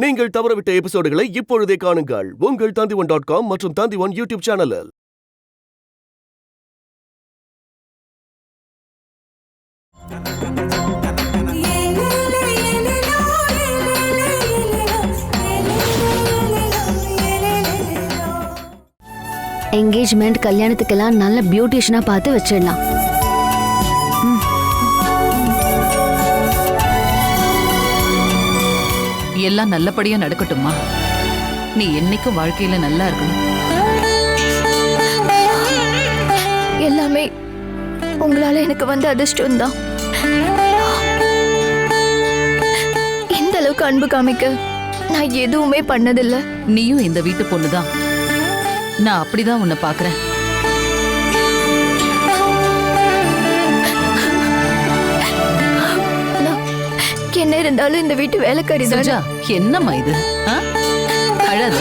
நீங்கள் தவறவிட்ட எபிசோடுகளை இப்பொழுதே காணுங்கள் உங்கள் Tandivan.com மற்றும் Tandivan யூடியூப் சேனலில். என்கேஜ்மெண்ட் கல்யாணத்துக்கெல்லாம் நல்ல பியூட்டிஷியனா பார்த்து வச்சிடலாம். எல்லாம் நல்லபடியா நடக்கட்டுமா? நீ என்னைக்கும் வாழ்க்கையில நல்லா இருக்கணும். எல்லாமே உங்களால எனக்கு வந்த அதிர்ஷ்டம் தான். இந்த அளவுக்கு அன்பு காமிக்க நான் எதுவுமே பண்ணதில்லை. நீயும் இந்த வீட்டு பொண்ணுதான். நான் அப்படிதான் உன்னை பாக்குறேன். என்ன இருந்தாலும் இந்த வீட்டு வேலைக்காரி சுஜா, என்னம்மா இது? அழாத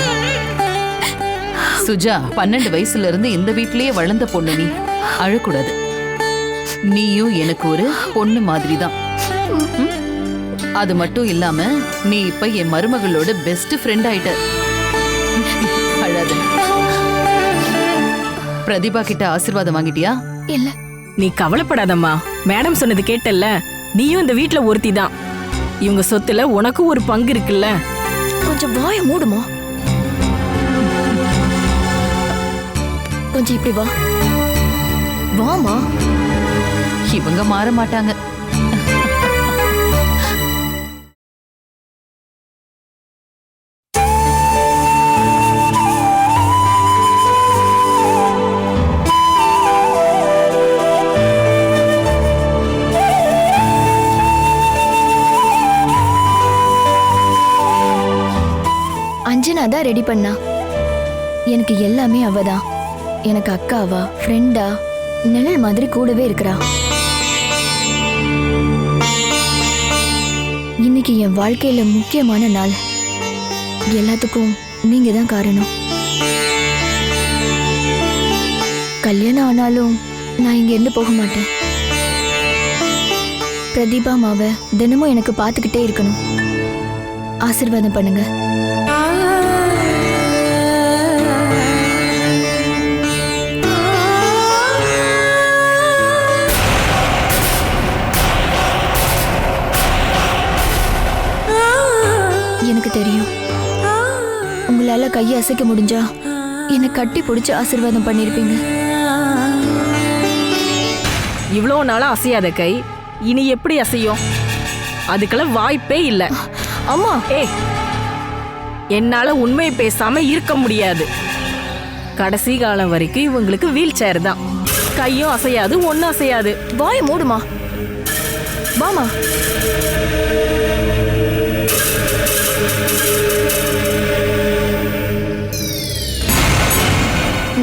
சுஜா. 12 வயசுல இருந்து இந்த வீட்லயே வளர்ந்த பொண்ணு நீ. அழக்கூடாது. நீயும் எனக்கு ஒரு பொண்ணு மாதிரிதான். அது மட்டும் இல்லாம நீ இப்ப என் மருமகளோட பெஸ்ட் ஃப்ரெண்ட் ஆயிட்ட. அழாத. பிரதிபா கிட்ட ஆசீர்வாதம் வாங்கிட்டியா? இல்ல. நீ கவலைப்படாதம்மா. மேடம் சொன்னது கேட்டல்ல, நீயும் இந்த வீட்ல ஒருத்தி தான். இவங்க சொத்துல உனக்கும் ஒரு பங்கு இருக்குல்ல. கொஞ்சம் வாய மூடுமா? கொஞ்சம் இப்படி வா. வாமா. இவங்க மாற மாட்டாங்க. அஞ்சனா தான் ரெடி பண்ணா. எனக்கு எல்லாமே அவதான். எனக்கு அக்காவா, ஃப்ரெண்டா, நிழல் மாதிரி கூடவே இருக்கிறா. இன்னைக்கு என் வாழ்க்கையில முக்கியமான நாள். எல்லாத்துக்கும் நீங்க தான் காரணம். கல்யாணம் ஆனாலும் நான் இங்க இருந்து போக மாட்டேன். பிரதீபா மாவை தினமும் எனக்கு பார்த்துக்கிட்டே இருக்கணும். ஆசீர்வாதம் பண்ணுங்க. எனக்கு தெரியும், உங்களால கையை அசைக்க முடிஞ்சா என்னை கட்டி பிடிச்சு ஆசீர்வாதம் பண்ணிருப்பீங்க. இவ்வளவு நாளா அசையாத கை இனி எப்படி அசையும்? அதுக்கெல்லாம் வாய்ப்பே இல்ல. அம்மா, என்னால உண்மையை பேசாம இருக்க முடியாது. கடைசி காலம் வரைக்கும் இவங்களுக்கு வீல் சேர் தான். கையும் அசையாது, ஒன்னும் அசையாது. வாய மூடுமா. வாமா.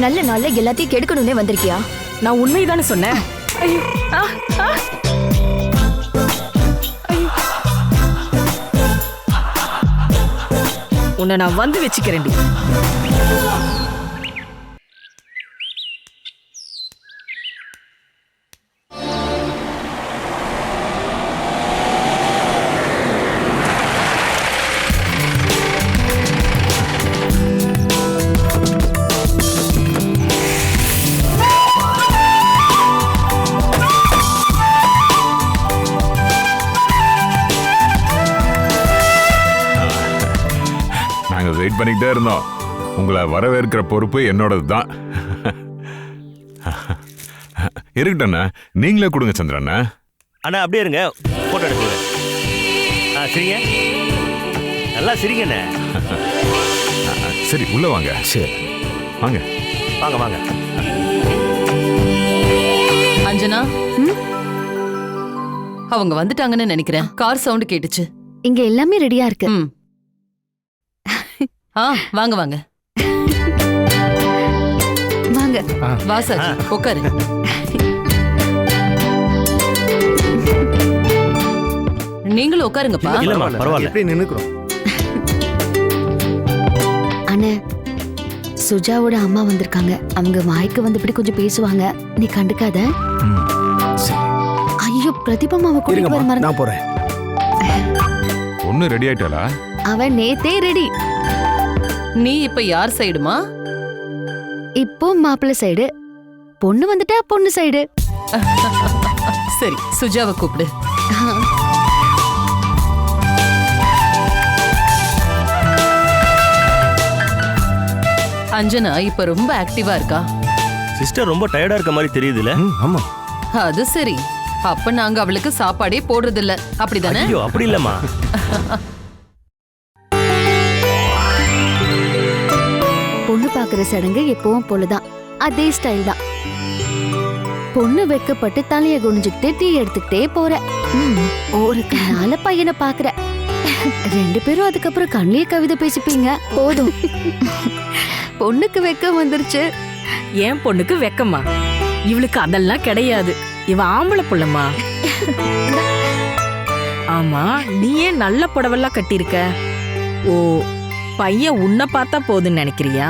நல்ல நாள்ல எல்லாத்தையும் கெடுக்கணும்னே வந்திருக்கியா? நான் உண்மைதானே சொன்னேன். ஐயோ, உன்னை நான் வந்து வச்சுக்கிறேன். வெயிட் பண்ணிக்கிட்டே இருந்தோம். உங்களை வரவேற்கிற பொறுப்பு என்னோடது தான். இருக்கட்டண்ணா, நீங்களே கொடுங்க சந்திரண்ணா. அண்ணா அப்படியே இருங்க, போட்டோ எடுத்துங்க. சரிங்க, நல்லா சரிங்கண்ணே. சரி, உள்ள வாங்க. சரி வாங்க வாங்க வாங்க. அஞ்சனா, அவங்க வந்துட்டாங்கன்னு நினைக்கிறேன். கார் சவுண்ட் கேட்டுச்சு. இங்க எல்லாமே ரெடியா இருக்கு. வாங்க வாங்க வாங்க. வாசாஜி உட்காரு. நீங்களும் உட்காருங்கப்பா. இல்லம்மா பரவாயில்ல, எப்படி நின்னுக்குறோம். அண்ணே, சுஜாவோட அம்மா வந்திருக்காங்க. அவங்க வாய்க்கு வந்தபடி கொஞ்சம் பேசுவாங்க. நீ கண்டுக்காத. ஐயோ, பிரதிபா மாவை கூட்டிட்டு வர மறந்து. நான் போறேன். பொண்ணு ரெடி ஆயிட்டாளா? அவன் நேத்தே ரெடி. நீ இப்ப யார் சைடுமா? இப்போ மாப்பிள்ளை சைடு, பொண்ணு வந்துட்டா பொண்ணு சைடு. சரி, சுஜாவை கூப்பிடு. அஞ்சனா இப்ப ரொம்ப ஆக்டிவா இருக்கா. சிஸ்டர் ரொம்ப டயர்டா இருக்க மாதிரி தெரியுதுல? ஆமா. அது சரி, அப்ப நாங்க அவளுக்கு சாப்பாடே போடுறது இல்ல, அப்படிதானே? ஐயோ அப்படி இல்லம்மா. பொண்ணு பாக்குற சடங்கு எப்பவும் போலதான், அதே ஸ்டைல் தான். பொண்ணு வெக்கப்பட்டு தலைய குனிஞ்சுக்கிட்டு டீ எடுத்துக்கிட்டே போற. ஒரு கண்ணால பையனை பாக்குற. 2 பேரும் அதுக்கப்புறம் கண்ணிலே கவிதை பேசிப்பீங்க. போதும். பொண்ணுக்கு வெக்கம் வந்துருச்சு. என் பொண்ணுக்கு வெக்கமா? இவளுக்கு அதெல்லாம் கிடையாது. இவ ஆம்பளை புள்ளமா. ஆமா, நீ ஏன் நல்ல புடவெல்லாம் கட்டியிருக்க? ஓ, பையன் உன்னை பார்த்தா போதுன்னு நினைக்கிறியா?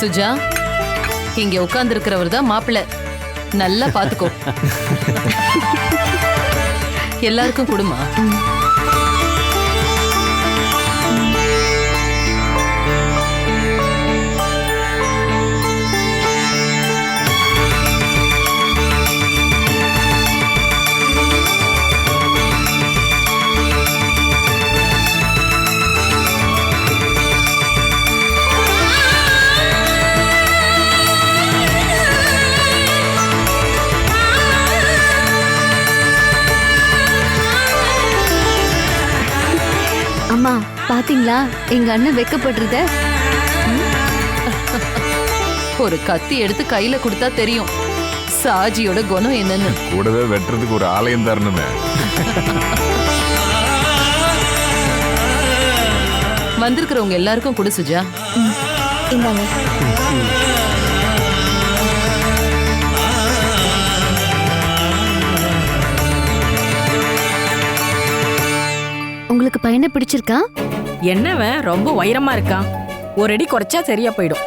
சுஜா, இங்க உட்கார்ந்து இருக்கிறவர் தான் மாப்பிள்ளை. நல்லா பாத்துக்கோ. எல்லாருக்கும் கொடுமா. அம்மா பாத்தீங்களா எங்க அண்ணன் வெக்கப்படுறத? ஒரு கத்தி எடுத்து கையில கொடுத்தா தெரியும் சாஜியோட குணம் என்னன்னு. கூடவே வெட்டுறதுக்கு ஒரு ஆலயம் தரணுமே. வந்திருக்கிறவங்க எல்லாருக்கும் கொடு சுஜா. இந்தாங்க. உங்களுக்கு பையனை பிடிச்சிருக்கா? என்னவன் ரொம்ப உயரமா இருக்கான். ஒரு அடி குறைச்சா சரியா போயிடும்.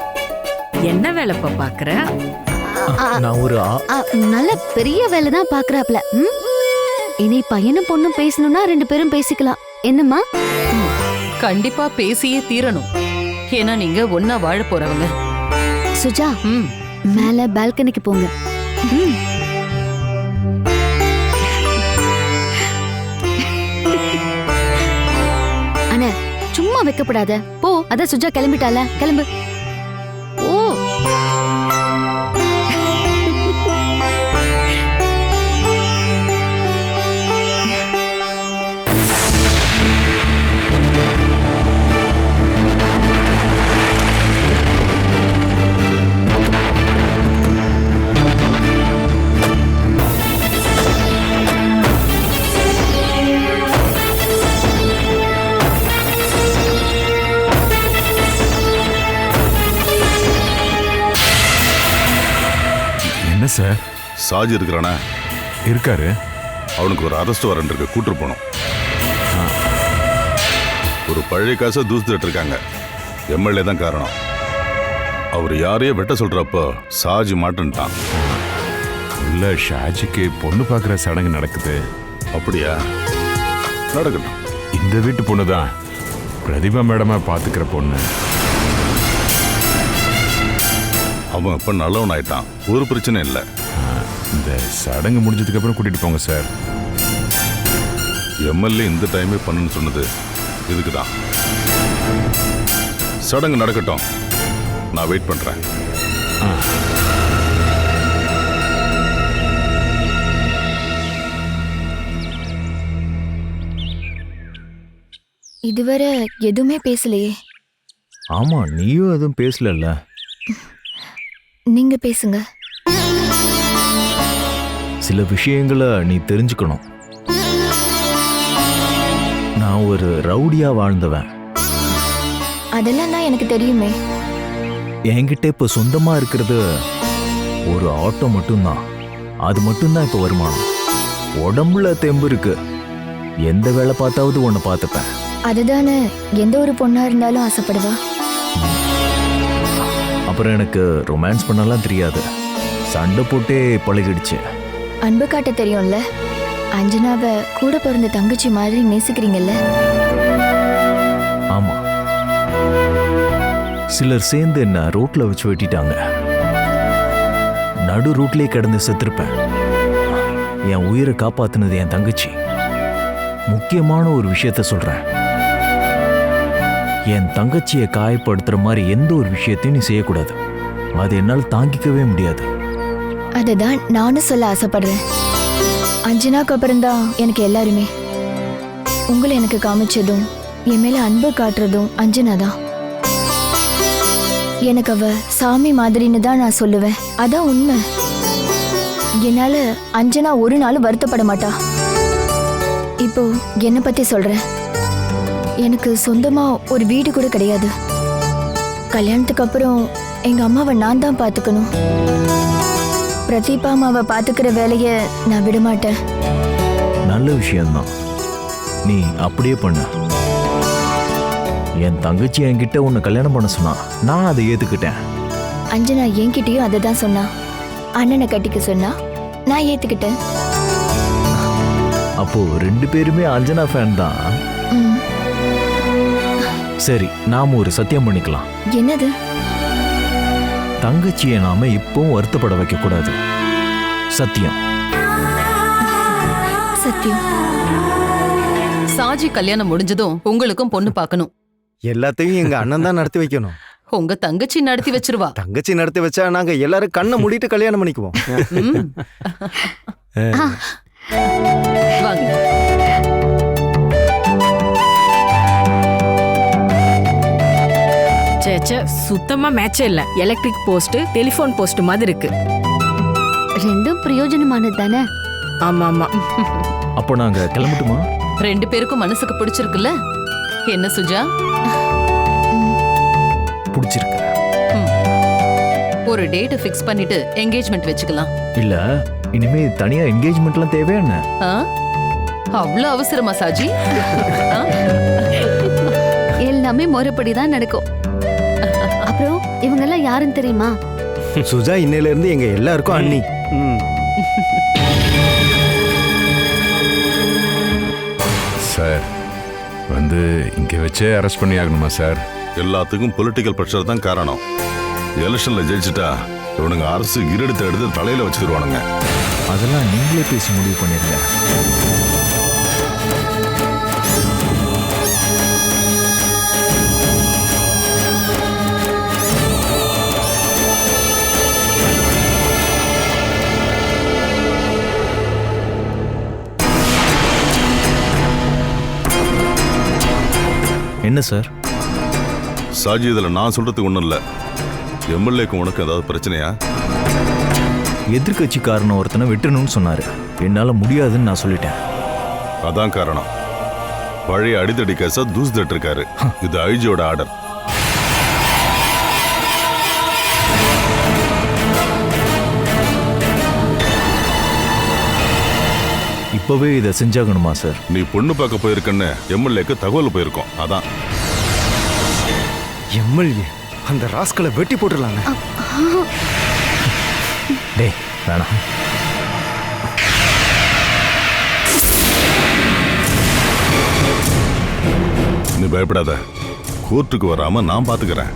என்ன வேலைப்பா பாக்குற? நான் ஒரு நல்ல பெரிய வேலை தான் பாக்குறாப்ல. இனி பையனும் பொண்ணும் பேசணும்னா 2 பேரும் பேசிக்கலாம். என்னம்மா? கண்டிப்பா பேசியே தீரணும். ஏன்னா நீங்க ஒன்னா வாழ போறவங்க. சுஜா, மேல பால்கனிக்கு போங்க. அண்ணே, சும்மா வைக்கப்படாத. போ, அதான் சுஜா கிளம்பிட்டால, கிளம்பு. ஓ, என்ன சார்? சாஜி இருக்கிறானா? இருக்காரு. அவனுக்கு ஒரு அரெஸ்ட் வாரண்ட் இருக்கு, கூட்டு போனோம். ஒரு பழைய காசை தூசிட்டு இருக்காங்க. எம்எல்ஏ தான் காரணம். அவர் யாரையோ வெட்ட சொல்றப்போ சாஜி மாட்டேன்ட்டான். உள்ள ஷாஜிக்கு பொண்ணு பார்க்குற சடங்கு நடக்குது. அப்படியா? நடக்கட்டும். இந்த வீட்டு பொண்ணு தான் பிரதிபா மேடமா பார்த்துக்கிற பொண்ணு. அவன் இப்ப நல்லவன் ஆயிட்டான், ஒரு பிரச்சனை இல்லை. இந்த சடங்கு முடிஞ்சதுக்கு அப்புறம் கூட்டிட்டு போங்க சார். எம்எல்ஏ இந்த டைமே பண்ணுன்னு சொன்னது இதுக்கு தான். சடங்கு நடக்கட்டும், நான் வெயிட் பண்றேன். இதுவரை எதுவுமே பேசலையே. ஆமா, நீயும் எதுவும் பேசலல்ல. நீங்க பேசுங்க. சில விஷயங்களை நீ தெரிஞ்சுக்கணும். நான் ஒரு ரவுடியா வாழ்ந்தவன். அதெல்லாம் தான் எனக்கு தெரியுமே. என்கிட்ட இப்ப சொந்தமா இருக்கிறது ஒரு ஆட்டோ மட்டும்தான். அது மட்டும்தான் இப்ப வருமானம். உடம்புல தெம்பு இருக்கு. எந்த வேலை பார்த்தாவது உன்னை பார்த்துப்பேன். அதுதானே எந்த ஒரு பொண்ணா இருந்தாலும் ஆசைப்படுவா. அப்புறம் எனக்கு ரொமான்ஸ் பண்ணலாம் தெரியாது. சண்டை போட்டே பழகிடுச்சு. அன்பு காட்ட தெரியும்ல. அஞ்சனாவை கூட பிறந்த தங்கச்சி மாதிரி நேசிக்கிறீங்கல்ல. ஆமா, சிலர் சேர்ந்து என்ன ரோட்ல வச்சு வெட்டிட்டாங்க. நடு ரூட்லயே கிடந்து செத்துருப்பேன். என் உயிரை காப்பாத்துனது என் தங்கச்சி. முக்கியமான ஒரு விஷயத்த சொல்றேன். என் தங்கச்சியை காயப்படுத்துற மாதிரி எந்த ஒரு விஷயத்தையும் நீ செய்யக்கூடாது. அது என்னால் தாங்கிக்கவே முடியாது. அதுதான் நானும் சொல்ல ஆசைப்படுறேன். அஞ்சனாக்கு அப்புறம்தான் எனக்கு எல்லாருமே. உங்களை எனக்கு காமிச்சதும் என் மேல அன்பு காட்டுறதும் அஞ்சனா தான். எனக்கு அவ சாமி மாதிரின்னு தான் நான் சொல்லுவேன். அதான் உண்மை. என்னால அஞ்சனா ஒரு நாள் வருத்தப்பட மாட்டா. இப்போ என்னை பத்தி சொல்றேன். எனக்கு சொந்தமா ஒரு வீடு கூட கிடையாது. கல்யாணத்துக்கு அப்புறம் எங்க அம்மாவை நான் தான் பாத்துக்கணும். பிரதீபா அம்மாவை பாத்துக்கிற வேலைய நான் விட மாட்டேன். நல்ல விஷயம்தான். நீ அப்படியே பண்ண. என் தங்கச்சி என்கிட்ட உன்னை கல்யாணம் பண்ண சொன்னா, நான் அதை ஏத்துக்கிட்டேன். அஞ்சனா என்கிட்டயும் அதை தான் சொன்னா. அண்ணனை கட்டிக்க சொன்னா, நான் ஏத்துக்கிட்டேன். அப்போ 2 பேருமே அஞ்சனா ஃபேன் தான். ம். சரி, நாம ஒரு சத்தியம் பண்ணிக்கலாம். என்னது? தங்கச்சியை நாம இப்பவும் வருத்தப்பட வைக்க கூடாது. சத்தியம். சத்தியம். சாஜி கல்யாணம் முடிஞ்சதும் உங்களுக்கும் பொண்ணு பார்க்கணும். எல்லாத்தையும் எங்க அண்ணன் தான் நடத்தி வைக்கணும். உங்க தங்கச்சி நடத்தி வச்சிருவா. தங்கச்சி நடத்தி வச்சா நாங்க எல்லாரும் கண்ணை மூடிட்டு கல்யாணம் பண்ணிக்குவோம். ம். வாங்க. சேச்சே, சுத்தமா மேட்சே இல்ல. எலக்ட்ரிக் போஸ்ட், டெலிபோன் போஸ்ட் மாதிரி இருக்கு. ரெண்டும் பிரயோஜனமானது தானே. ஆமா ஆமா. அப்போ நாங்க கிளம்பட்டுமா? 2 பேருக்கும் மனசுக்கு பிடிச்சிருக்குல்ல? என்ன சுஜா? பிடிச்சிருக்கு. ஒரு டேட் ஃபிக்ஸ் பண்ணிட்டு என்கேஜ்மெண்ட் வச்சுக்கலாம். இல்ல, இனிமே தனியா என்கேஜ்மெண்ட்லாம் தேவையா என்ன? அவ்வளவு அவசரமா சாஜி? எல்லாமே முறைப்படி தான் நடக்கும். அப்புறம் இவங்க எல்லாம் யாருன்னு தெரியுமா? சுஜா இன்னையில இருந்து எங்க எல்லாருக்கும் அண்ணி. சார் வந்து இங்க வச்சே அரெஸ்ட் பண்ணி ஆகணுமா சார்? எல்லாத்துக்கும் பொலிட்டிக்கல் ப்ரெஷர் தான் காரணம். எலெக்ஷன்ல ஜெயிச்சுட்டா இவனுங்க அரசு இருடுத்த எடுத்து தலையில வச்சுக்கிடுவானுங்க. அதெல்லாம் நீங்களே பேசி முடிவு பண்ணிருங்க. என்ன சார்? சாஜி, இதுல நான் சொல்றதுக்கு ஒண்ணும் இல்ல. எம்எல்ஏக்கு உனக்கு ஏதாவது பிரச்சனையா? எதிர்கட்சிக்காரன் ஒருத்தனை வெட்டணும்னு சொன்னாரு. என்னால முடியாதுன்னு நான் சொல்லிட்டேன். அதான் காரணம். பழைய அடித்தடி கேஸ தூசு தட்டிருக்காரு. இது ஐஜியோட ஆர்டர். இப்பவே இதை செஞ்சாகணுமா சார்? நீ பொண்ணு பார்க்க போயிருக்கன்னு எம்எல்ஏக்கு தகவல் போயிருக்கோம். அதான். எம்எல்ஏ அந்த ராஸ்களை வெட்டி போட்டுடலாங்க. டேய், வேணாம். நீ பயப்படாத. கோர்ட்டுக்கு வராம நான் பாத்துக்கிறேன்.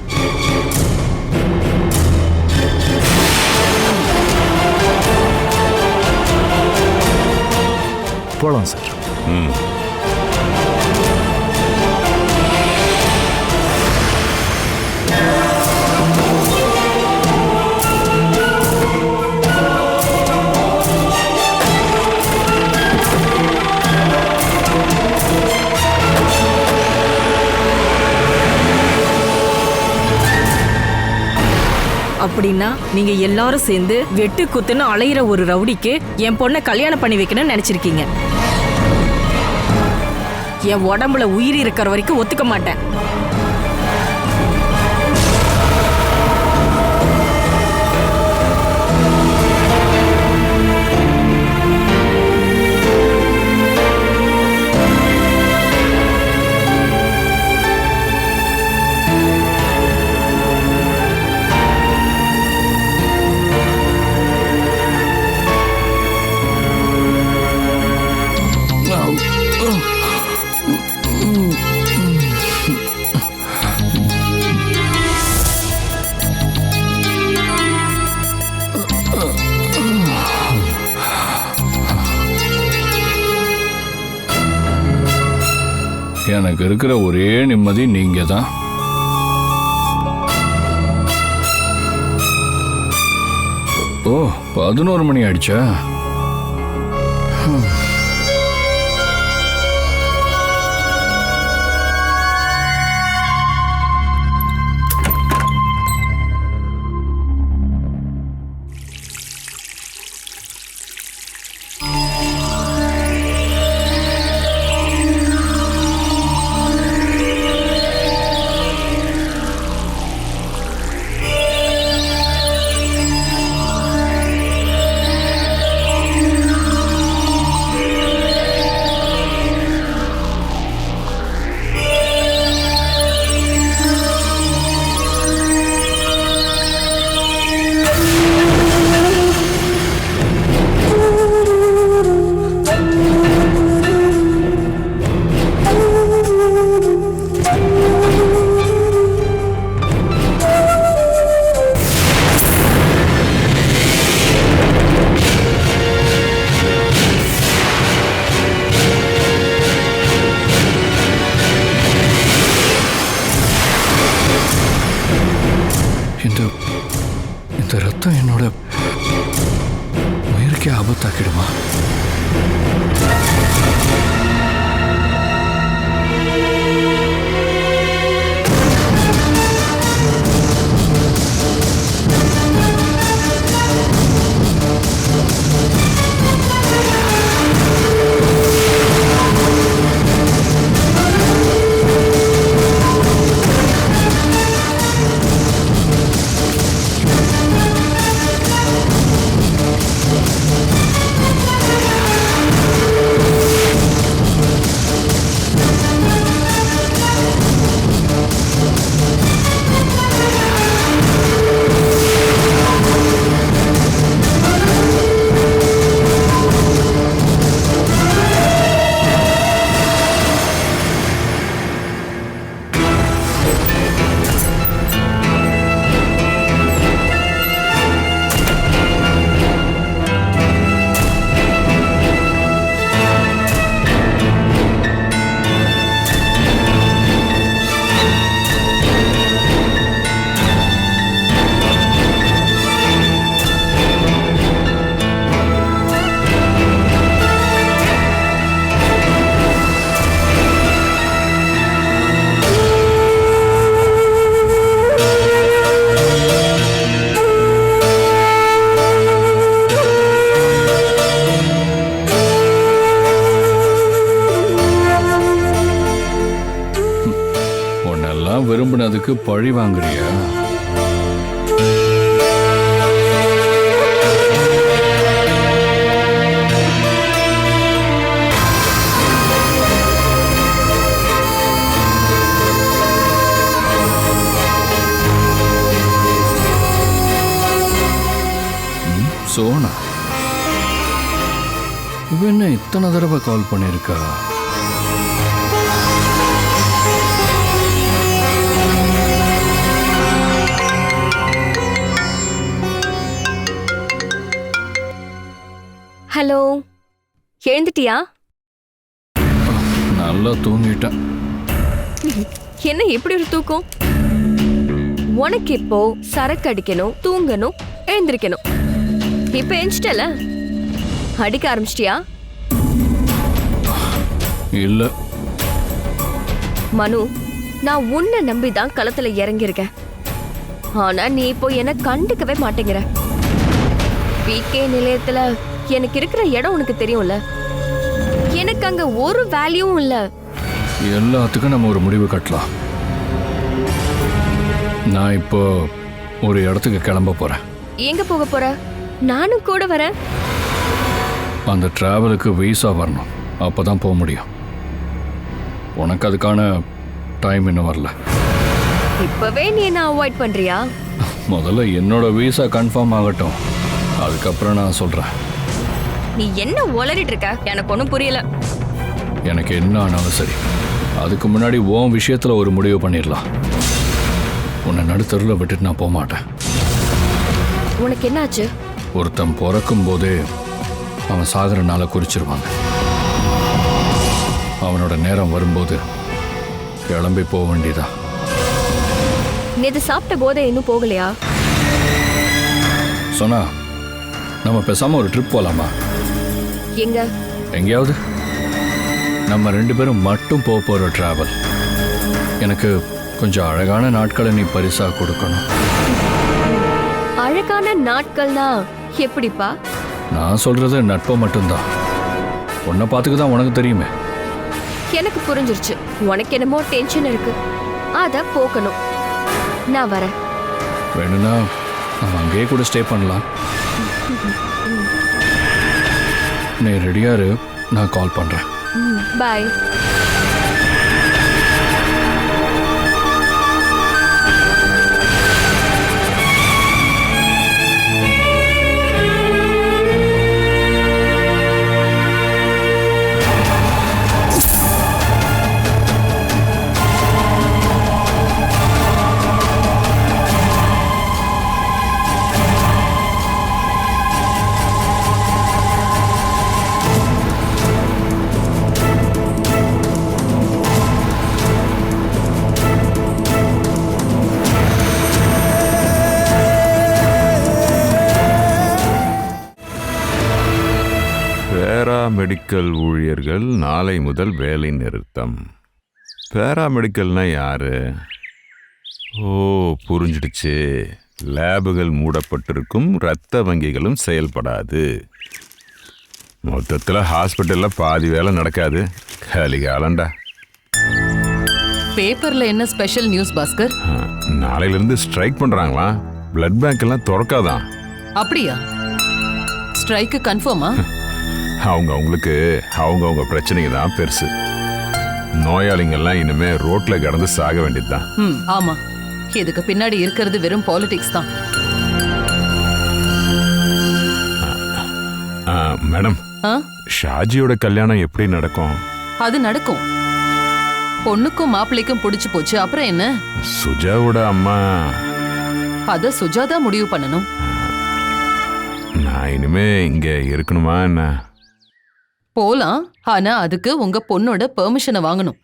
போலாம் சார். அப்படின்னா நீங்க எல்லாரும் சேர்ந்து வெட்டு குத்துன்னு அலையிற ஒரு ரவுடிக்கு என் பொண்ணை கல்யாணம் பண்ணி வைக்கணும்னு நினைச்சிருக்கீங்க. என் உடம்புல உயிர் இருக்கிற வரைக்கும் ஒத்துக்க மாட்டேன். எனக்கு இருக்கிற ஒரே நிம்மதி நீங்க தான். ஓ 11 மணி ஆயிடுச்சா? இந்த ரத்தம் என்னோட உயிருக்கே ஆபத்தாக்கிடுமா? விரும்பினதுக்கு பழி வாங்குறியா? சோனா இவ என்ன இத்தனை தடவை கால் பண்ணிருக்கா? ஹலோ, எழுந்துட்டியா? நல்லா தூங்கிட்டேன். என்ன எப்படி ஒரு தூக்கம்? உனக்கு இப்போ சரக்கு அடிக்கணும், தூங்கணும், எழுந்திருக்கணும். இப்ப எழுந்துட்டல, அடிக்க ஆரம்பிச்சிட்டியா? இல்ல மனு, நான் உன்னை நம்பிதான் களத்துல இறங்கியிருக்கேன். ஆனா நீ இப்போ என்ன கண்டுக்கவே மாட்டேங்கிற. பிகே நிலையத்துல எனக்கு இருக்கிற இடம் உனக்கு தெரியும்ல. எனக்கு அங்க ஒரு வேல்யூவும் இல்ல. எல்லாத்துக்கும் நம்ம ஒரு முடிவு கட்டலாம். நான் இப்போ ஒரு இடத்துக்கு கிளம்ப போறேன். எங்க போக போற? நானும் கூட வரேன். அந்த டிராவலுக்கு விசா வரணும், அப்பதான் போக முடியும். உனக்கு அதுக்கான டைம் இன்னும் வரல. இப்பவே நீ என்ன அவாய்ட் பண்றியா? முதல்ல என்னோட விசா கன்ஃபார்ம் ஆகட்டும், அதுக்கப்புறம் நான் சொல்றேன். நீ என்ன உளறிட்டு இருக்க? எனக்கு ஒன்றும் புரியல. எனக்கு என்ன ஆனாலும் சரி, அதுக்கு முன்னாடி உன் விஷயத்துல ஒரு முடிவு பண்ணிடலாம். உன்னை நடுத்தருவில் விட்டுட்டு நான் போக மாட்டேன். உனக்கு என்னாச்சு? ஒருத்தன் பிறக்கும் போதே அவன் சாகிற நாளை குறிச்சிருவாங்க. அவனோட நேரம் வரும்போது கிளம்பி போக வேண்டியதா. நேத்து சாப்பிட்ட போதே இன்னும் போகலையா? சொன்னா நம்ம பேசாம ஒரு ட்ரிப் போலாமா? எங்க? எங்கேயாவது. நம்ம 2 பேரும் மட்டும் போற டிராவல். எனக்கு கொஞ்சம் அழகான நாட்களை நீ பரிசா கொடுக்கணும். அழகான நாட்கள்னா எப்படிப்பா? நான் சொல்றது நட்பை மட்டும்தான். உன்னை பார்த்துக்கு தான் உனக்கு தெரியுமே. எனக்கு புரிஞ்சிருச்சு. உனக்கு என்னமோ டென்ஷன் இருக்கு, அத போக்கணும். நான் வரேன். வேணும்னா நம்ம அங்கேயே கூட ஸ்டே பண்ணலாம். நீ ரெடியா இரு, நான் கால் பண்றேன். பாய். பேராமெடிக்கல் ஊழியர்கள் நாளை முதல் வேலை நிறுத்தம். பேராமெடிக்கல்னா யாரு? ஓ, புரிஞ்சிடுச்சு. லேபுகள் மூடப்பட்டிருக்கும், இரத்த வங்கிகளும் செயல்படாது. மொத்தத்தில் ஹாஸ்பிட்டலில் பாதி வேலை நடக்காது. கலிகாலண்டா. பேப்பர்ல என்ன ஸ்பெஷல் நியூஸ் பாஸ்கர்? நாளையிலிருந்து ஸ்ட்ரைக் பண்றாங்களா? பிளட் பேங்க் எல்லாம் திறக்காதான். அப்படியா? ஸ்ட்ரைக்கு கன்ஃபார்மா? அவங்கவுங்க பிரச்சனைங்க தான் பெருசு. நோயாளிங்கெல்லாம் இனிமே ரோட்ல கிடந்து சாக வேண்டியதுதான். ஆமா, இதுக்கு பின்னாடி இருக்கிறது வெறும் பாலிடிக்ஸ் தான். மேடம், ஷாஜியோட கல்யாணம் எப்படி நடக்கும்? அது நடக்கும். பொண்ணுக்கும் மாப்பிள்ளைக்கும் பிடிச்சு போச்சு, அப்புறம் என்ன? சுஜாவோட அம்மா அத சுஜாதா முடிவு பண்ணணும். நான் இனிமே இங்க இருக்கணுமா என்ன? போலாம், ஆனா அதுக்கு உங்க பொண்ணோட பெர்மிஷனை வாங்கணும்.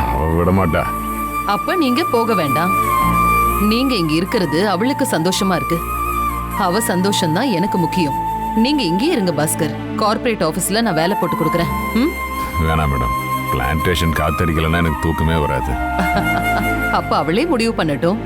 அவ விட மாட்டா. அப்ப நீங்க போக வேண்டாம். நீங்க இங்க இருக்கிறது அவளுக்கு சந்தோஷமா இருக்கு. அவ சந்தோஷம் தான் எனக்கு முக்கியம். நீங்க இங்கே இருங்க பாஸ்கர். கார்ப்பரேட் ஆபீஸ்ல நான் வேலை போட்டு கொடுக்கறேன். வேணாம் மேடம், பிளான்டேஷன் காத்தடிக்கலன்னா எனக்கு தூக்கமே வராது. அப்ப அவளே முடிவு பண்ணட்டும்.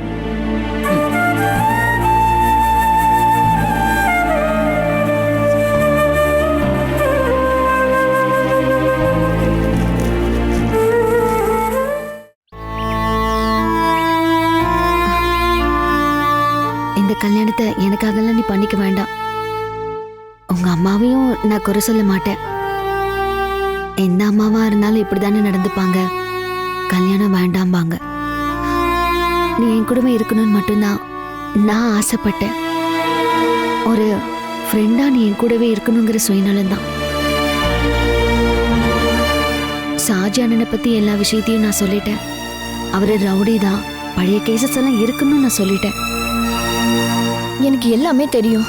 இந்த கல்யாணத்தை எனக்காகலாம் நீ பண்ணிக்க வேண்டாம். உங்க அம்மாவையும் நான் குறை சொல்ல மாட்டேன். எந்த அம்மாவா இருந்தாலும் இப்படிதானே நடந்துப்பாங்க. கல்யாணம் வேண்டாம்பாங்க. நீ என் கூடவே இருக்கணும்னு மட்டும்தான் நான் ஆசைப்பட்டேன். ஒரு ஃப்ரெண்டா நீ என் கூடவே இருக்கணுங்கிற சுயநலம் தான். ஷாஜி அண்ணனை பத்தி எல்லா விஷயத்தையும் நான் சொல்லிட்டேன். அவரு ரவுடி தான், பழைய கேசஸ் எல்லாம் இருக்குன்னு நான் சொல்லிட்டேன். எனக்கு எல்லாமே தெரியும்.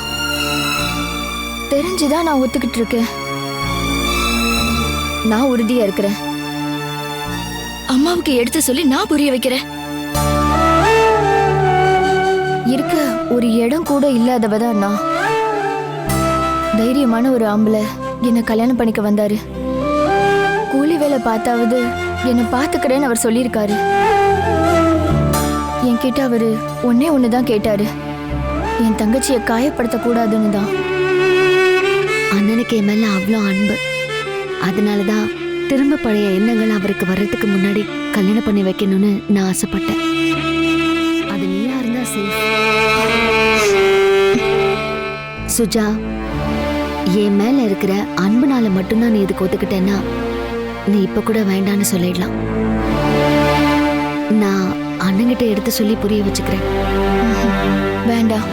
தெரிஞ்சுதான் நான் ஒத்துக்கிட்டு இருக்கேன். நான் உறுதியா இருக்கிறேன். அம்மாவுக்கு எடுத்து சொல்லி நான் புரிய வைக்கிறேன். இருக்க ஒரு இடம் கூட இல்லாதவதான் நான். தைரியமான ஒரு ஆம்பளை என்னை கல்யாணம் பண்ணிக்க வந்தாரு. கூலி வேலை பார்த்தாவது என்னை பார்த்துக்கிறேன்னு அவர் சொல்லியிருக்காரு. என் என்கிட்ட அவரு ஒன்னே ஒண்ணுதான் கேட்டாரு. என் தங்கச்சியை காயப்படுத்த கூடாதுன்னு தான். அண்ணனுக்கு என் மேல அவ்வளோ அன்பு. அதனாலதான் திரும்ப பழைய எண்ணங்கள் அவருக்கு வர்றதுக்கு முன்னாடி கல்யாணம் பண்ணி வைக்கணும்னு நான் ஆசைப்பட்டேன். அது நீயா இருந்தா சேஃப். சுஜா, என் மேல இருக்கிற அன்புனால மட்டும்தான் நீ இதுக்கு ஒத்துக்கிட்டேன்னா நீ இப்ப கூட வேண்டான்னு சொல்லிடலாம். நான் அண்ணங்கிட்ட எடுத்து சொல்லி புரிய வச்சுக்கிறேன். வேண்டாம்.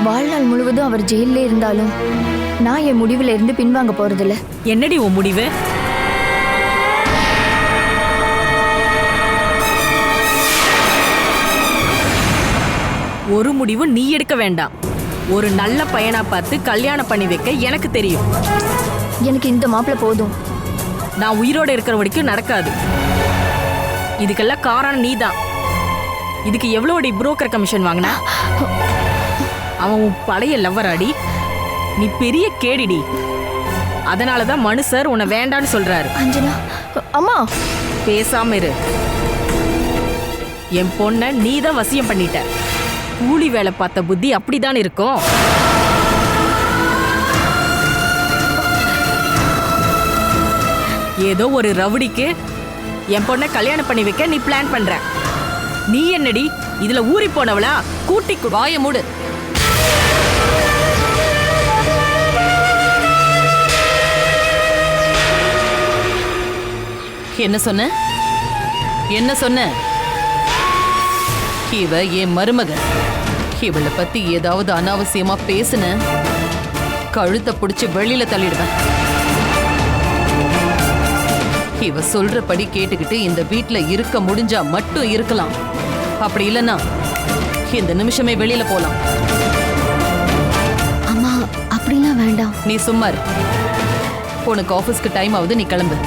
வாழ்நாள் முழுவதும் அவர் ஜெயிலே இருந்தாலும் நான் என் முடிவுல இருந்து பின்வாங்க போறதில்ல. என்னடி உன் முடிவு? ஒரு முடிவு நீ எடுக்க வேண்டாம். ஒரு நல்ல பையனா பார்த்து கல்யாணம் பண்ணி வைக்க எனக்கு தெரியும். எனக்கு இந்த மாப்பிள்ளை போதும். நான் உயிரோட இருக்கிற வரைக்கும் நடக்காது. இதுக்கெல்லாம் காரணம் நீதான். இதுக்கு எவ்வளோடி புரோக்கர் கமிஷன் வாங்கினா? அவன் உன் பழைய லவ்வராடி. நீ பெரிய கேடிடி. அதனாலதான் மனு சார் உன்னை வேண்டான்னு சொல்றாரு. அஞ்சனா, அம்மா பேசாம இரு. என் பொண்ண நீதான் வசியம் பண்ணிட்ட. கூலி வேலை பார்த்த புத்தி அப்படிதான் இருக்கும். ஏதோ ஒரு ரவுடிக்கு என் பொண்ணை கல்யாணம் பண்ணி வைக்க நீ பிளான் பண்ற. நீ என்னடி இதுல ஊறி போனவளா? கூட்டி வாய மூடு. என்ன சொன்ன? என்ன சொன்ன? இவ என் மருமக. இவளை பத்தி ஏதாவது அனாவசியமா பேசுன கழுத்தை பிடிச்சு வெளியில தள்ளிடுவேன். இவ சொல்றபடி கேட்டுக்கிட்டு இந்த வீட்ல இருக்க முடிஞ்சா மட்டும் இருக்கலாம். அப்படி இல்லைன்னா இந்த நிமிஷமே வெளியில போலாம். அம்மா, அப்படிலாம் வேண்டாம். நீ சும்மா இரு. உனக்கு ஆபீஸ்க்கு டைம் ஆகுது, நீ கிளம்பு.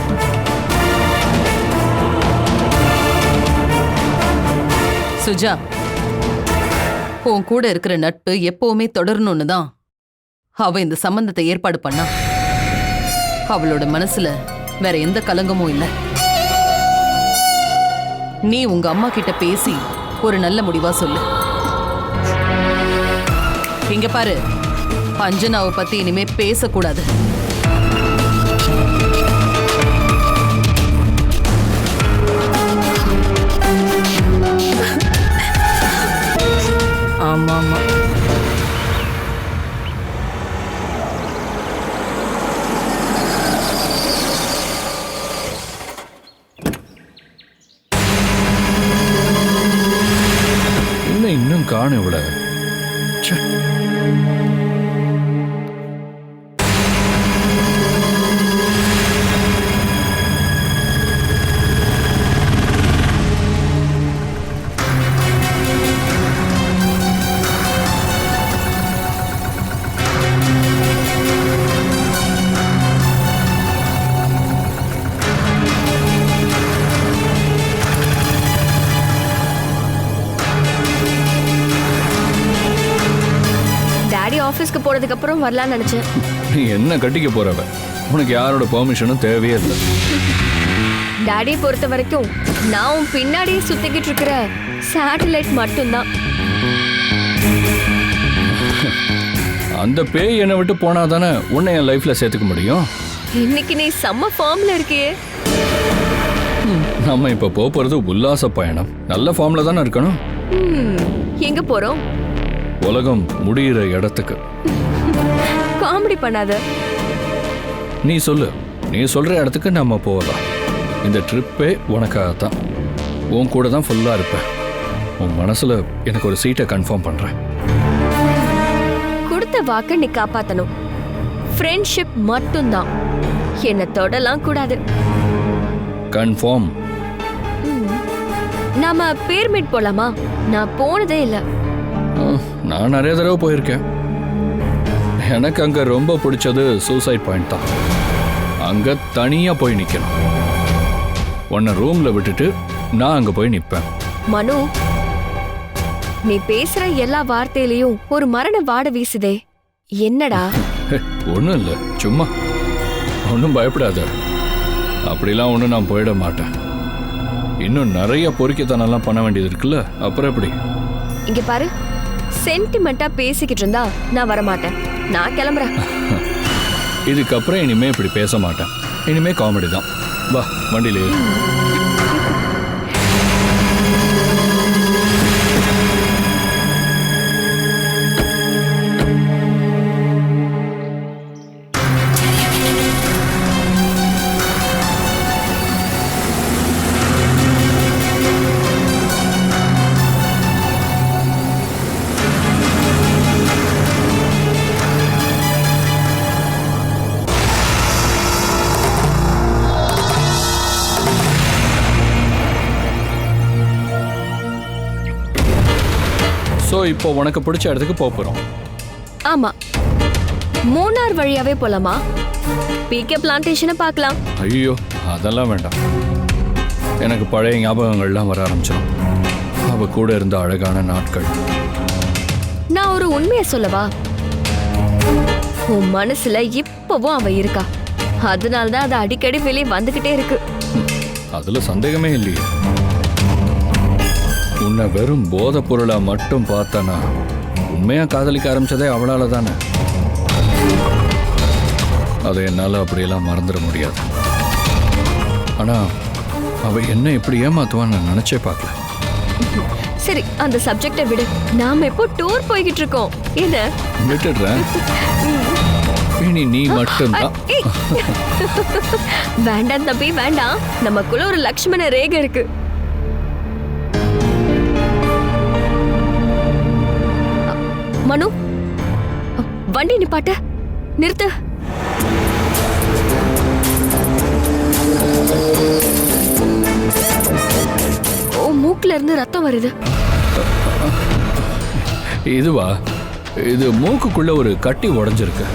சுஜா, உன் கூட இருக்கிற நட்பு எப்பவுமே தொடரணும்னு தான் அவ இந்த சம்பந்தத்தை ஏற்பாடு பண்ணா. அவளோட மனசுல வேற எந்த கலங்கமும் இல்ல. நீ உங்க அம்மா கிட்ட பேசி ஒரு நல்ல முடிவா சொல்லு. இங்க பாரு, அஞ்சனாவை பத்தி இனிமே பேசக்கூடாது. ஆமா ஆமா. இன்னும் காணும் இவள. ஆபீஸ்க்கு போறதுக்கு அப்புறம் வரலாம்னு நினைச்சேன். நீ என்ன கட்டிக்க போறவ? உனக்கு யாரோட பெர்மிஷனும் தேவையே இல்லை. டாடியை பொறுத்த வரைக்கும் நான் உன் பின்னாடியே சுத்திக்கிட்டு இருக்கிற சேட்டலைட் மட்டும்தான். அந்த பேய் என்னை விட்டு போனாதானே உன்னை என் லைஃப்ல சேர்த்துக்க முடியும். இன்னைக்கு நீ செம்ம ஃபார்ம்ல இருக்கியே. நம்ம இப்ப போறது உல்லாச பயணம். நல்ல ஃபார்ம்ல தானே இருக்கணும். எங்க போறோம்? உலகம் முடிகிற இடத்துக்கு. காமெடி பண்ணாத. நீ சொல்லு. நீ சொல்ற இடத்துக்கு நம்ம போகலாம். இந்த ட்ரிப்பே உனக்காகத்தான். உன் கூட தான் ஃபுல்லா இருப்பேன். உன் மனசுல எனக்கு ஒரு சீட்டை கன்ஃபார்ம் பண்றேன். கொடுத்த வாக்க நீ காப்பாத்தணும். ஃப்ரெண்ட்ஷிப் மட்டும்தான். என்ன தொடலாம் கூடாது. கன்ஃபார்ம். நாம பேர் மீட் போலாமா? நான் போனதே இல்லை. நான் நிறைய தடவை போயிருக்கேன். எனக்கு அங்க ரொம்ப பிடிச்சது சூசைட் பாயிண்ட் தான். அங்க தனியா போய் நிக்கணும். உன்னை ரூம்ல விட்டுட்டு நான் அங்க போய் நிப்பேன். மனு, நீ பேசுற எல்லா வார்த்தையிலையும் ஒரு மரண வாட வீசுதே. என்னடா? ஒண்ணும் இல்ல, சும்மா. ஒன்னும் பயப்படாத. அப்படிலாம் ஒன்றும் நான் போயிட மாட்டேன். இன்னும் நிறைய பொறுக்கித்தனம்லாம் பண்ண வேண்டியது இருக்குல்ல, அப்புறம் எப்படி? இங்க பாரு, சென்டிமெண்டா பேசிக்கிட்டு இருந்தா நான் வரமாட்டேன். நான் கிளம்புறேன். இதுக்கப்புறம் இனிமே இப்படி பேச மாட்டேன். இனிமே காமெடி தான். வா வண்டியிலே. ஸோ இப்போ உனக்கு பிடிச்ச இடத்துக்கு போகிறோம். ஆமா, மூணார் வழியாவே போலாமா? பிகே பிளான்டேஷனை பார்க்கலாம். ஐயோ அதெல்லாம் வேண்டாம். எனக்கு பழைய ஞாபகங்கள்லாம் வர ஆரம்பிச்சிடும். அவ கூட இருந்த அழகான நாட்கள். நான் ஒரு உண்மையை சொல்லவா? உன் மனசுல இப்பவும் அவ இருக்கா. அதனால்தான் அது அடிக்கடி வெளியே வந்துகிட்டே இருக்கு. அதுல சந்தேகமே இல்லையே. உன்னை வெறும் போதை பொருளா மட்டும் பார்த்தனா உண்மையா காதலிக்க ஆரம்பிச்சதே அவளால தானே. அதை என்னால அப்படியெல்லாம் மறந்துட முடியாது. ஆனா அவ என்ன எப்படி ஏமாத்துவான்னு நினைச்சே பார்க்கல. சரி, அந்த சப்ஜெக்டை விடு. நாம இப்போ டூர் போய்கிட்டு இருக்கோம். என்ன விட்டுடுறேன். இனி நீ மட்டும்தான். வேண்டாம் தம்பி, வேண்டாம். நமக்குள்ள ஒரு லக்ஷ்மண ரேகை இருக்கு. மனு, வண்டி நிப்பாட்ட. நிறுத்து. ஓ, மூக்குல இருந்து ரத்தம் வருது. இதுவா? இது மூக்குக்குள்ள ஒரு கட்டி உடைஞ்சிருக்கு.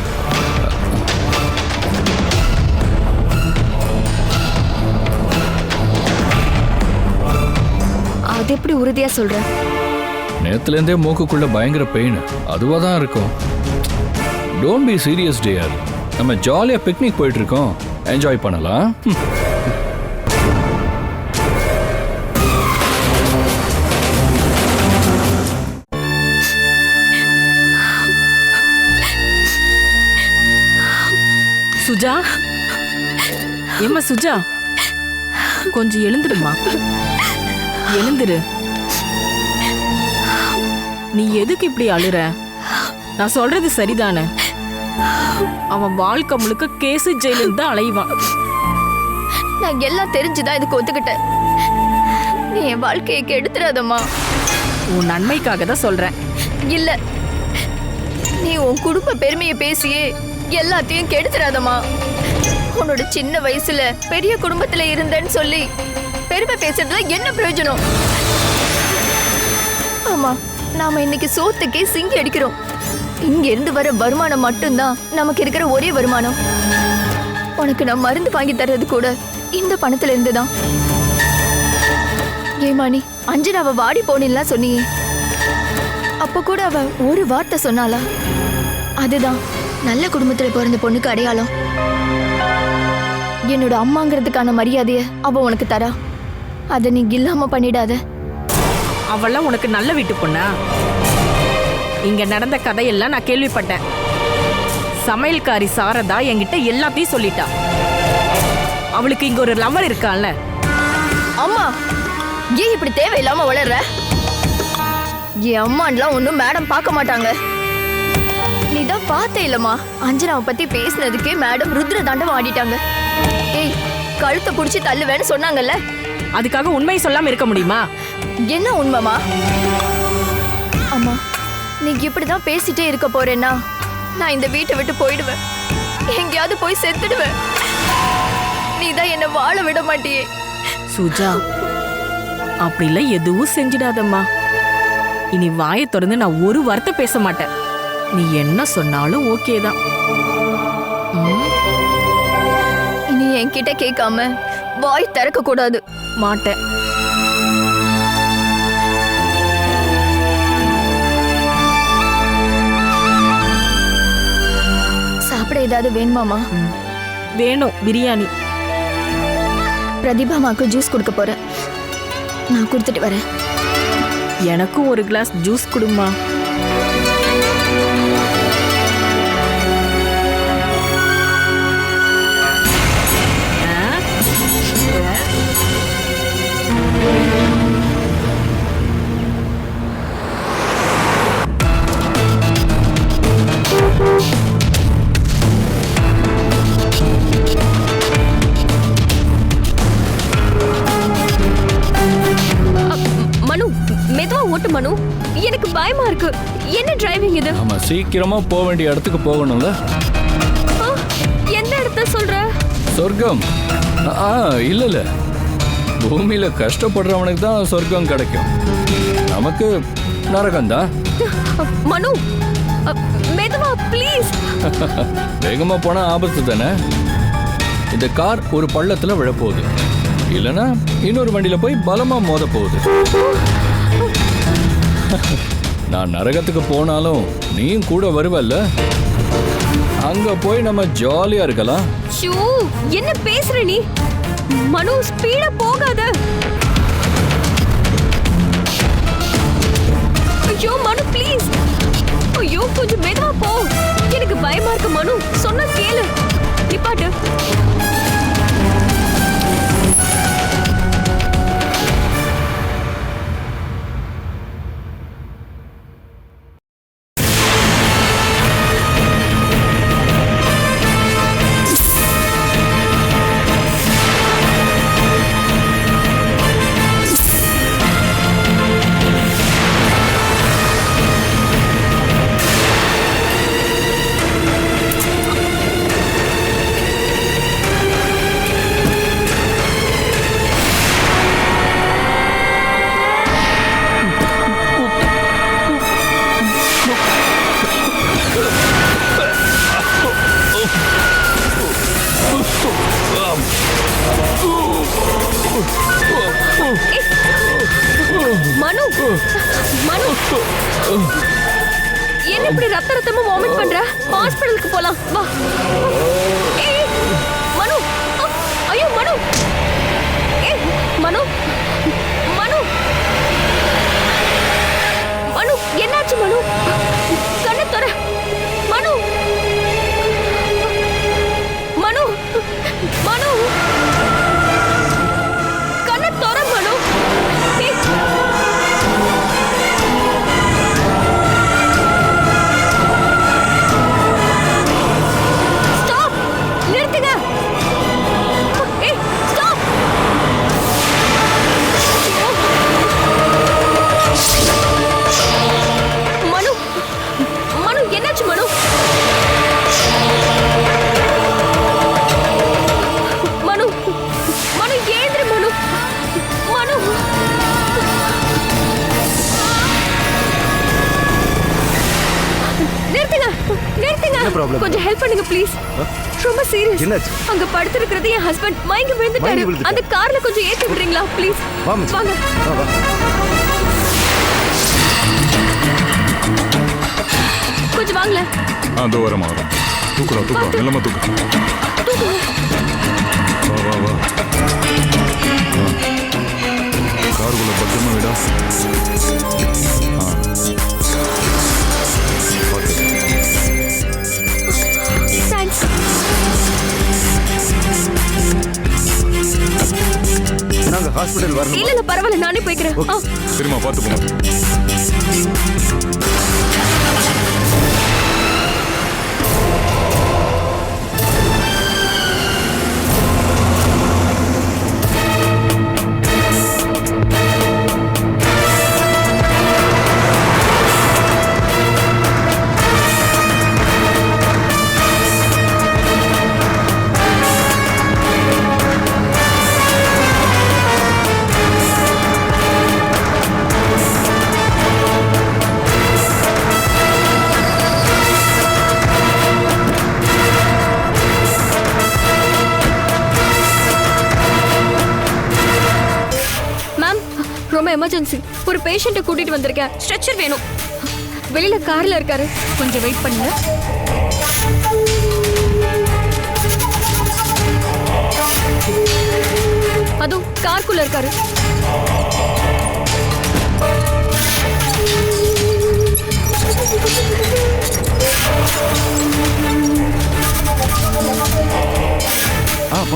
அது எப்படி உறுதியா சொல்ற? நேத்துல இருந்தே மூக்குக்குள்ள பயங்கர பெயின். அதுவா தான் இருக்கும். Don't be serious dear. நம்ம ஜாலியா பிக்னிக் போயிட்டு இருக்கோம். என்ஜாய் பண்ணலாம். சுஜா, ஏம்மா சுஜா, கொஞ்சம் எழுந்துருமா. எழுந்துரு. நீ எதுக்கு இப்படி அழுற? நான் சொல்றது சரிதானே? அவன் வாழ்க்கை முழுக்க கேசு ஜெயிலில் தான் அலைவான். நான் எல்லாம் தெரிஞ்சுதான் இதுக்கு ஒத்துக்கிட்டேன். நீ என் வாழ்க்கையை கெடுத்துறாதம்மா. உன் நன்மைக்காக தான் சொல்றேன். இல்ல, நீ உன் குடும்ப பெருமையை பேசியே எல்லாத்தையும் கெடுத்துறாதம்மா. உன்னோட சின்ன வயசுல பெரிய குடும்பத்துல இருந்தேன்னு சொல்லி பெருமை பேசுறதுல என்ன பிரயோஜனம்? ஆமா, நாம இன்னைக்கு சோத்துக்கே சிங்கி அடிக்கிறோம். இங்க இருந்து வர வருமானம் மட்டும்தான் நமக்கு இருக்கிற ஒரே வருமானம். உனக்கு நான் மருந்து வாங்கி தர்றது கூட இந்த பணத்துல இருந்துதான். ஏமா நீ அஞ்சனாவ வாடி போனேன்லாம் சொன்னியே, அப்ப கூட அவ ஒரு வார்த்தை சொன்னாளா? அதுதான் நல்ல குடும்பத்துல பிறந்த பொண்ணுக்கு அடையாளம். என்னோட அம்மாங்கிறதுக்கான மரியாதைய அவ உனக்கு தரா. அத நீ இல்லாம பண்ணிடாத. அவெல்லாம் உனக்கு நல்ல வீட்டு பொண்ணா? இங்க நடந்த கதையெல்லாம் நான் கேள்விப்பட்டேன். சமையல்காரி சாரதா என்கிட்ட எல்லாத்தையும் சொல்லிட்டா. அவளுக்கு இங்க ஒரு லவர் இருக்கான்ல. அம்மா, ஏன் இப்படி தேவையில்லாம வளர்ற? என் அம்மான்லாம் ஒன்னும் மேடம் பார்க்க மாட்டாங்க. நீதான் பார்த்த இல்லம்மா, அஞ்சனாவை பத்தி பேசினதுக்கே மேடம் ருத்ர தாண்டவம் ஆடிட்டாங்க. ஏய், கழுத்தை புடிச்சு தள்ளுவேன்னு சொன்னாங்கல்ல. அதுக்காக உண்மையை சொல்லாம இருக்க முடியுமா? என்ன உண்மைமா? அம்மா, நீ இப்படிதான் பேசிட்டே இருக்க போறேன்னா நான் இந்த வீட்டை விட்டு போயிடுவேன். எங்கேயாவது போய் செத்துடுவேன். நீதான் என்ன வாழ விட மாட்டியே. சுஜா, அப்படிலாம் எதுவும் செஞ்சிடாதம்மா. இனி வாயை திறந்து நான் ஒரு வார்த்தை பேச மாட்டேன். நீ என்ன சொன்னாலும் ஓகே தான். இனி என்கிட்ட கேட்காம வாய் திறக்க கூடாது. மாட்டேன். சாப்பிட ஏதாவது வேணுமாமா? வேணும், பிரியாணி. பிரதிபாமாக்கு ஜூஸ் கொடுக்க போறேன். நான் கொடுத்துட்டு வரேன். எனக்கும் ஒரு கிளாஸ் ஜூஸ் குடுமா. மனு, மெதுவா ஓட்டு மனு. எனக்கு பயமா இருக்கு. என்ன டிரைவிங் இது? நம்ம சீக்கிரமா போக வேண்டிய இடத்துக்கு போகணும்ல. எந்த இடத்த சொல்ற? சொர்க்கம். இல்ல இல்ல, பூமியில கஷ்டப்படுறவனுக்கு தான் சொர்க்கம் கிடைக்கும். நமக்கு நரகம் தான். மனு, மெதுவா ப்ளீஸ். வேகமா போனா ஆபத்து தானே. இந்த கார் ஒரு பள்ளத்துல விழப்போகுது, இல்லனா இன்னொரு வண்டியில போய் பலமா மோத போகுது. நான் நரகத்துக்கு போனாலும் நீயும் கூட வருவல்ல. அங்க போய் நம்ம ஜாலியா இருக்கலாம். ஷூ, என்ன பேசுற நீ? மனு, ஸ்பீடா போகாத. ஐயோ மனு ப்ளீஸ். ஐயோ கொஞ்சம் மெதுவா போ. எனக்கு பயமா இருக்கு மனு. சொன்னா கேளு. நிப்பாட்டு. மனு, மனு, என்ன இப்படி ரத்த ரத்தமா வாமிட் பண்ற? ஹாஸ்பிடலுக்கு போலாம் வா. ஏய் மனு, ஐயோ மனு, ஏய் மனு, மனு, மனு என்னாச்சு மனு? கண்ணு தர மனு, மனு, மனு, கண்ணு தர மனு. ஸ்டாப், நிறுத்துங்க. ஏய் ஸ்டாப். மனு, மனு என்னாச்சு மனு? மனு, மனு ஏந்திரு மனு, மனு. நிறுத்துங்க, நிறுத்துங்க. என்ன problem? கொஞ்சம் ஹெல்ப் பண்ணுங்க ப்ளீஸ். ரொம்ப சீரியஸ். என்னாச்சு? அங்க படுத்திருக்கிறது என் ஹஸ்பண்ட். மயங்கி விழுந்துட்டாரு. மயங்கி விழுந்துட்டாரா? அந்த கார்ல கொஞ்சம் ஏத்தி விடுறீங்களா ப்ளீஸ்? வா மச்சி. வாங்க. வா, வா. கொஞ்சம் வாங்கல. அதோ வரமா வரும். தூக்குறோம் தூக்குறோம், எல்லாமே தூக்குறோம். வா வா வா. காருக்குள்ள பத்திரமா விடா. தேங்க்ஸ். நாங்க ஹாஸ்பிடல் வரணும். இல்ல இல்ல பரவாயில்ல, நானே போய்க்கிறேன். சரிம்மா, பார்த்து போங்க. ரொம்ப எமர்ஜென்சி. ஒரு பேஷண்ட்டை கூட்டிட்டு வந்திருக்கேன். ஸ்ட்ரெச்சர் வேணும். வெளியில கார்ல இருக்காரு. கொஞ்சம் வெயிட் பண்ணுங்க. அதுவும் கார்க்குள்ள இருக்காரு.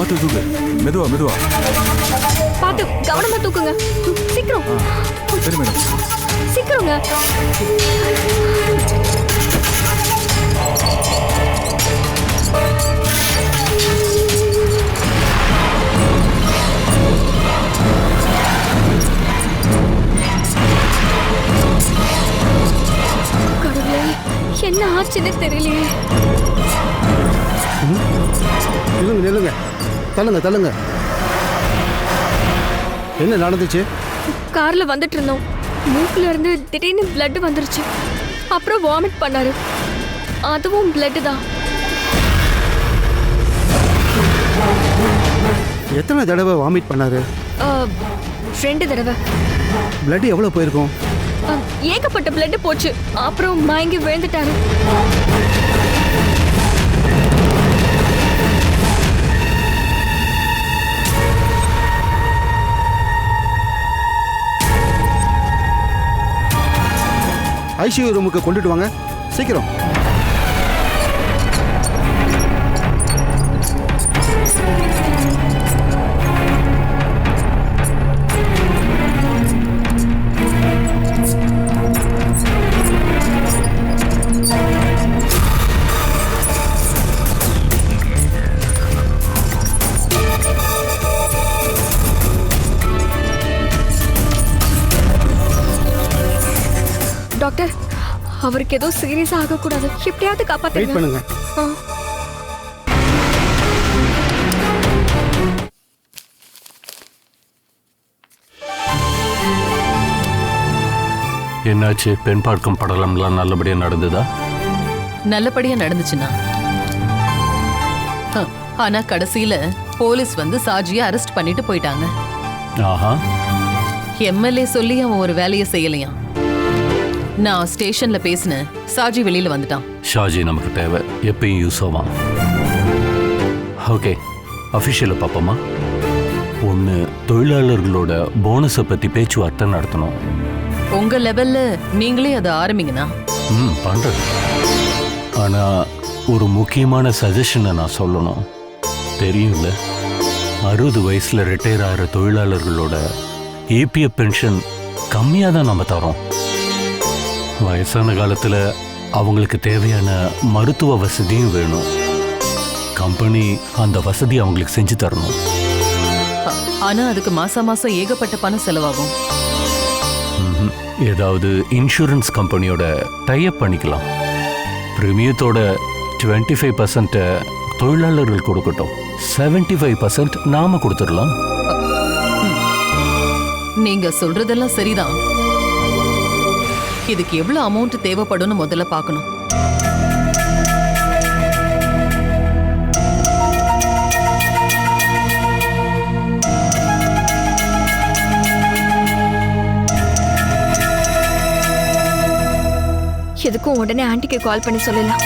பார்த்து தூக்கு. மெதுவா மெதுவா. பார்த்து கவனமா தூக்குங்க. சீக்கிரம். சரி மேடம். சீக்கிரங்க. கடவுளே, என்ன ஆச்சுன்னு தெரியலையே. நில்லுங்க நில்லுங்க. தள்ளுங்க தள்ளுங்க. என்ன நடந்துச்சு? கார்ல வந்துட்டு இருந்தோம். மூக்குல இருந்து திடீர்னு பிளட் வந்துருச்சு. அப்புறம் வாமிட் பண்ணாரு. அதுவும் பிளட் தான். எத்தனை தடவை வாமிட் பண்ணாரு? 2 தடவை. பிளட் எவ்வளோ போயிருக்கும்? ஏகப்பட்ட பிளட் போச்சு. அப்புறம் மயங்கி விழுந்துட்டாரு. ஐசியூ ரூமுக்கு கொண்டுட்டு வாங்க சீக்கிரம். டாக்டர், அவருக்கு ஏதோ சீரியஸா ஆக கூடாது. எப்படியாவது வெயிட் காப்பாத்துங்க. பண்ணுங்க. என்னாச்சு? பெண் பார்க்கும் படலம்லாம் நல்லபடியா நடந்ததா? நல்லபடியா நடந்துச்சுன்னா, ஆனா கடைசியில போலீஸ் வந்து சாஜியை அரெஸ்ட் பண்ணிட்டு போயிட்டாங்க. ஆஹா. எம்எல்ஏ சொல்லி அவன் ஒரு வேலையை செய்யலையா. நான் ஸ்டேஷன்ல பேசினேன். சாஜி வெளியில வந்துட்டான். ஷாஜி நமக்கு தேவை, எப்பயும் யூஸ் ஆவான். ஓகே, அஃபிஷியலை பார்ப்போமா? ஒன்று, தொழிலாளர்களோட போனஸை பற்றி பேச்சுவார்த்தை நடத்தணும். உங்க லெவல்ல நீங்களே அதை ஆரம்பிங்கண்ணா. பண்ணுறது. ஆனால் ஒரு முக்கியமான சஜஷனை நான் சொல்லணும். தெரியும்ல, 60 வயசில் ரிட்டையர் ஆகிற தொழிலாளர்களோட ஏபிஎஃப் பென்ஷன் கம்மியாக தான் நம்ம தரோம். வயசான காலத்தில் அவங்களுக்கு தேவையான மருத்துவ வசதியும் வேணும். கம்பெனி அந்த வசதி அவங்களுக்கு செஞ்சு தரணும். ஆனா அதுக்கு மாசம் மாசம் ஏகப்பட்ட பணம் செலவாகும். ஏதாவது இன்சூரன்ஸ் கம்பெனியோட டைப் பண்ணிக்கலாம். பிரீமியத்தோட 25% தொழிலாளர்கள் கொடுக்கட்டும், 75% நாம கொடுத்துடலாம். நீங்க சொல்றதெல்லாம் சரிதான். இதுக்கு எவ்வளவு அமௌண்ட் தேவைப்படும்னு முதல்ல பார்க்கணும். எதுக்கும் உடனே ஆன்ட்டிக்கு கால் பண்ணி சொல்லலாம்.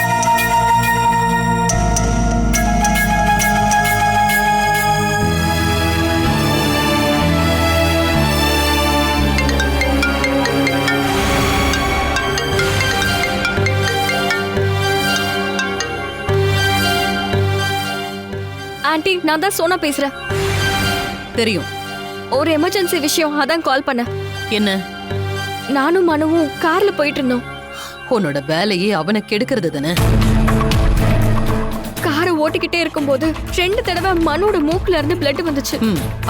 ஆன்ட்டி, நான் தான் சோனா பேசுறேன். தெரியும். ஒரு எமர்ஜென்சி விஷயம், அதான் கால் பண்ண. என்ன? நானும் மனுவும் கார்ல போயிட்டு இருந்தோம். உன்னோட வேலையே அவனை கெடுக்கிறது தானே. காரை ஓட்டிக்கிட்டே இருக்கும்போது 2 தடவை மனோட மூக்குல இருந்து பிளட் வந்துச்சு.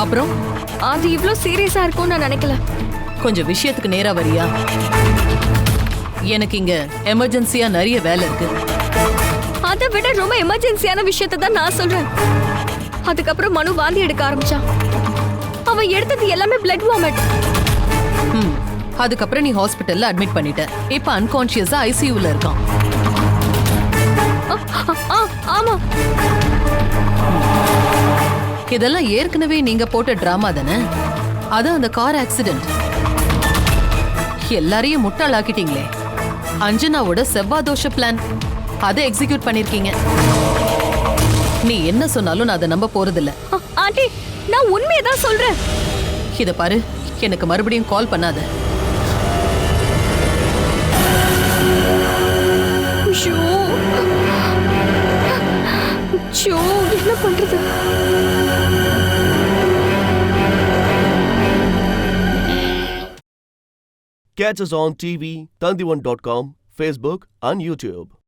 அப்புறம் அது இவ்ளோ சீரியஸா இருக்கும்னு நான் நினைக்கல. கொஞ்சம் விஷயத்துக்கு நேரா வரியா? எனக்கு இங்க எமர்ஜென்சியா நிறைய வேலை இருக்கு. அதை விட ரொம்ப எமர்ஜென்சியான விஷயத்தை தான் நான் சொல்றேன். அதுக்கப்புறம் மனு வாந்தி எடுக்க ஆரம்பிச்சான். அவன் எடுத்தது எல்லாமே பிளட் வாமிட். அதுக்கப்புறம் நீ ஹாஸ்பிட்டல்ல அட்மிட் பண்ணிட்ட. இப்ப அன்கான்ஷியஸா ஐசியூல இருக்கான். ஆமா. இதெல்லாம் ஏற்கனவே நீங்க போட்ட டிராமா தானே. அது அந்த கார் ஆக்சிடென்ட். எல்லாரையும் முட்டாளாக்கிட்டீங்களே. அஞ்சனாவோட செவ்வாதோஷ பிளான் அதை எக்ஸிக்யூட் பண்ணிருக்கீங்க. நீ என்ன சொன்னாலும் நான் அதை நம்ப போறதில்ல. ஆண்டி, நான் உண்மையை தான் சொல்றேன். இத பாரு, எனக்கு மறுபடியும் கால் பண்ணாத. என்ன பண்றது? Catch us on TV, Tandivan.com, Facebook and YouTube.